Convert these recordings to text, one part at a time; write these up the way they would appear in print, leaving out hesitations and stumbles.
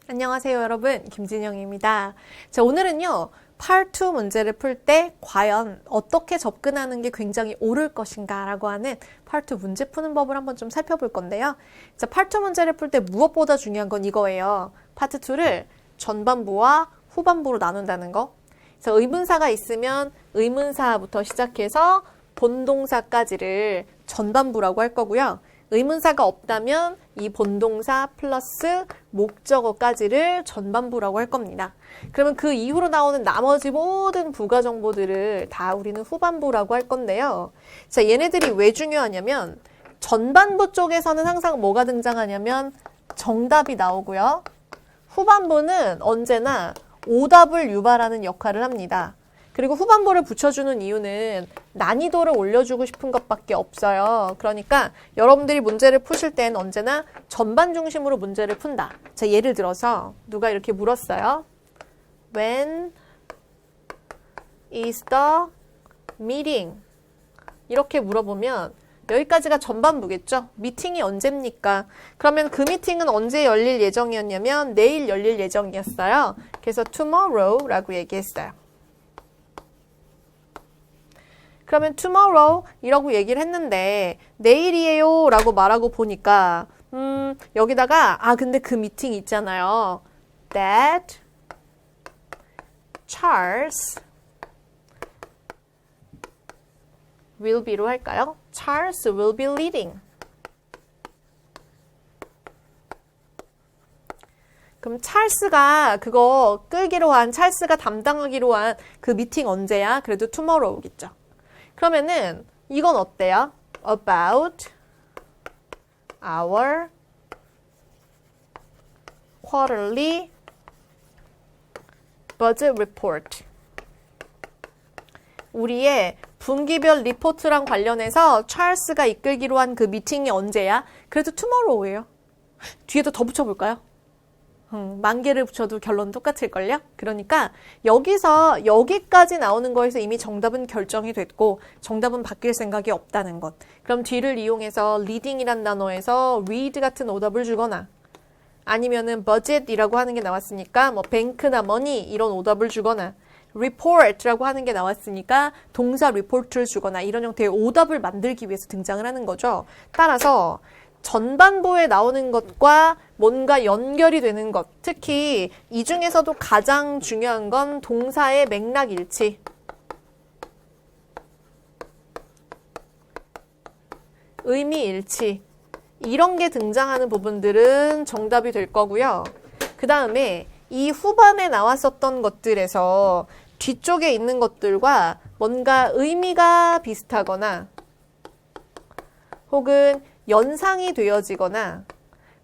안녕하세요 여러분, 김진영입니다. 자, 오늘은요 Part 2 문제를 풀 때 과연 어떻게 접근하는 게 굉장히 옳을 것인가 라고 하는 Part 2 문제 푸는 법을 한번 좀 살펴볼 건데요. 자, Part 2 문제를 풀 때 무엇보다 중요한 건 이거예요. Part 2를 전반부와 후반부로 나눈다는 거. 그래서 의문사가 있으면 의문사부터 시작해서 본동사까지를 전반부라고 할 거고요. 의문사가 없다면 이 본동사 플러스 목적어까지를 전반부라고 할 겁니다. 그러면 그 이후로 나오는 나머지 모든 부가 정보들을 다 우리는 후반부라고 할 건데요. 자, 얘네들이 왜 중요하냐면 전반부 쪽에서는 항상 뭐가 등장하냐면 정답이 나오고요. 후반부는 언제나 오답을 유발하는 역할을 합니다. 그리고 후반부를 붙여주는 이유는 난이도를 올려주고 싶은 것밖에 없어요. 그러니까 여러분들이 문제를 푸실 때는 언제나 전반 중심으로 문제를 푼다. 자, 예를 들어서 누가 이렇게 물었어요. When is the meeting? 이렇게 물어보면 여기까지가 전반부겠죠? 미팅이 언제입니까? 그러면 그 미팅은 언제 열릴 예정이었냐면 내일 열릴 예정이었어요. 그래서 tomorrow라고 얘기했어요. 그러면 tomorrow 이라고 얘기를 했는데 내일이에요 라고 말하고 보니까 여기다가 근데 그 미팅 있잖아요. That Charles will be로 할까요? Charles will be leading. 그럼 찰스가 그거 끌기로 한 찰스가 담당하기로 한 그 미팅 언제야? 그래도 tomorrow겠죠. 그러면은 이건 어때요? About our quarterly budget report. 우리의 분기별 리포트랑 관련해서 찰스가 이끌기로 한 그 미팅이 언제야? 그래도 tomorrow예요. 뒤에도 더 붙여볼까요? 만 개를 붙여도 결론은 똑같을걸요? 그러니까 여기서 여기까지 나오는 거에서 이미 정답은 결정이 됐고 정답은 바뀔 생각이 없다는 것. 그럼 뒤를 이용해서 reading이란 단어에서 read 같은 오답을 주거나 아니면은 budget이라고 하는 게 나왔으니까 뭐 bank나 money 이런 오답을 주거나 report라고 하는 게 나왔으니까 동사 report를 주거나 이런 형태의 오답을 만들기 위해서 등장을 하는 거죠. 따라서 전반부에 나오는 것과 뭔가 연결이 되는 것, 특히 이 중에서도 가장 중요한 건 동사의 맥락 일치. 의미 일치. 이런 게 등장하는 부분들은 정답이 될 거고요. 그 다음에 이 후반에 나왔었던 것들에서 뒤쪽에 있는 것들과 뭔가 의미가 비슷하거나 혹은 연상이 되어지거나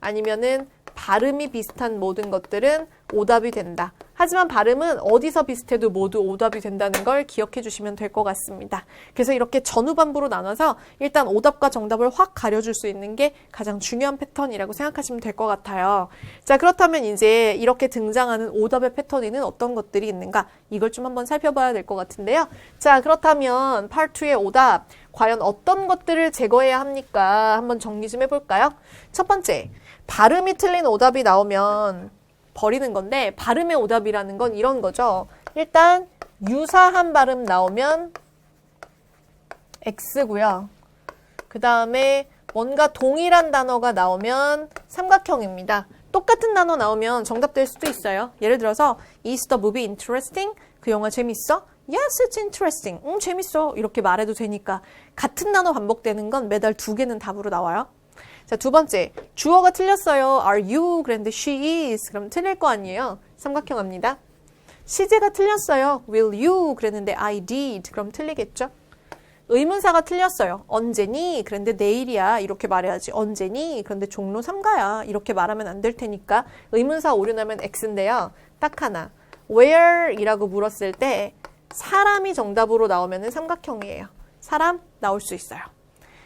아니면은 발음이 비슷한 모든 것들은 오답이 된다. 하지만 발음은 어디서 비슷해도 모두 오답이 된다는 걸 기억해 주시면 될 것 같습니다. 그래서 이렇게 전후반부로 나눠서 일단 오답과 정답을 확 가려줄 수 있는 게 가장 중요한 패턴이라고 생각하시면 될 것 같아요. 자, 그렇다면 이제 이렇게 등장하는 오답의 패턴에는 어떤 것들이 있는가? 이걸 좀 한번 살펴봐야 될 것 같은데요. 자, 그렇다면 Part 2의 오답, 과연 어떤 것들을 제거해야 합니까? 한번 정리 좀 해볼까요? 첫 번째, 발음이 틀린 오답이 나오면 버리는 건데 발음의 오답이라는 건 이런 거죠. 일단 유사한 발음 나오면 X고요. 그 다음에 뭔가 동일한 단어가 나오면 삼각형입니다. 똑같은 단어 나오면 정답 될 수도 있어요. 예를 들어서 Is the movie interesting? 그 영화 재밌어? Yes, it's interesting. 재밌어. 이렇게 말해도 되니까 같은 단어 반복되는 건 매달 2개는 답으로 나와요. 자, 두 번째, 주어가 틀렸어요. Are you? 그랬는데 she is. 그럼 틀릴 거 아니에요. 삼각형 합니다. 시제가 틀렸어요. Will you? 그랬는데 I did. 그럼 틀리겠죠? 의문사가 틀렸어요. 언제니? 그런데 내일이야. 이렇게 말해야지. 언제니? 그런데 종로 3가야. 이렇게 말하면 안 될 테니까 의문사 오류나면 X인데요. 딱 하나. Where? 이라고 물었을 때 사람이 정답으로 나오면 삼각형이에요. 사람 나올 수 있어요.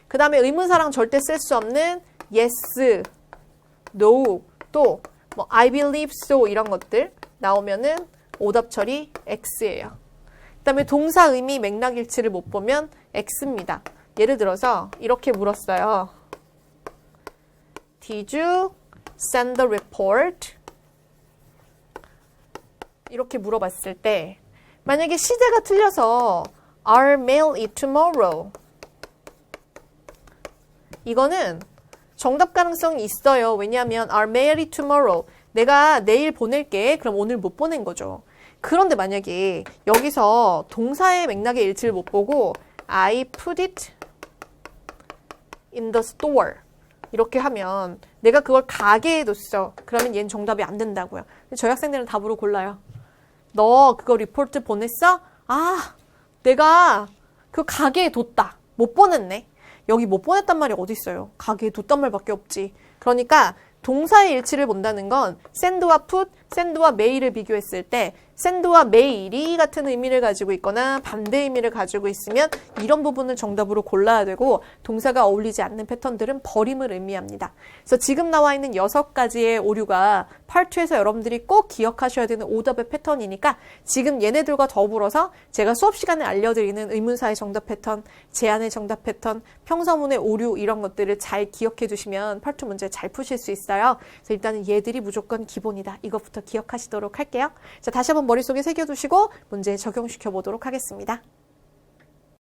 그 다음에 의문사랑 절대 쓸 수 없는 yes, no, 또 뭐 I believe so 이런 것들 나오면은 오답 처리 X예요. 그 다음에 동사 의미 맥락 일치를 못 보면 X입니다. 예를 들어서 이렇게 물었어요. Did you send the report 이렇게 물어봤을 때 만약에 시제가 틀려서 I'll mail it tomorrow. 이거는 정답 가능성이 있어요. 왜냐하면 I'll mail it tomorrow. 내가 내일 보낼게. 그럼 오늘 못 보낸 거죠. 그런데 만약에 여기서 동사의 맥락의 일치를 못 보고 I put it in the store. 이렇게 하면 내가 그걸 가게에 뒀어. 그러면 얘는 정답이 안 된다고요. 저희 학생들은 답으로 골라요. 너 그거 리포트 보냈어? 아, 내가 그 가게에 뒀다. 못 보냈네. 여기 못 보냈단 말이 어디 있어요. 가게에 뒀단 말밖에 없지. 그러니까 동사의 일치를 본다는 건 send와 put, send와 mail을 비교했을 때 send와 mail이 같은 의미를 가지고 있거나 반대 의미를 가지고 있으면 이런 부분을 정답으로 골라야 되고 동사가 어울리지 않는 패턴들은 버림을 의미합니다. 그래서 지금 나와 있는 6가지의 오류가 파트2에서 여러분들이 꼭 기억하셔야 되는 오답의 패턴이니까 지금 얘네들과 더불어서 제가 수업 시간에 알려드리는 의문사의 정답 패턴, 제안의 정답 패턴, 평서문의 오류 이런 것들을 잘 기억해 두시면 파트2 문제 잘 푸실 수 있어요. 그래서 일단은 얘들이 무조건 기본이다. 이것부터 기억하시도록 할게요. 자, 다시 한번 머릿속에 새겨두시고 문제에 적용시켜 보도록 하겠습니다.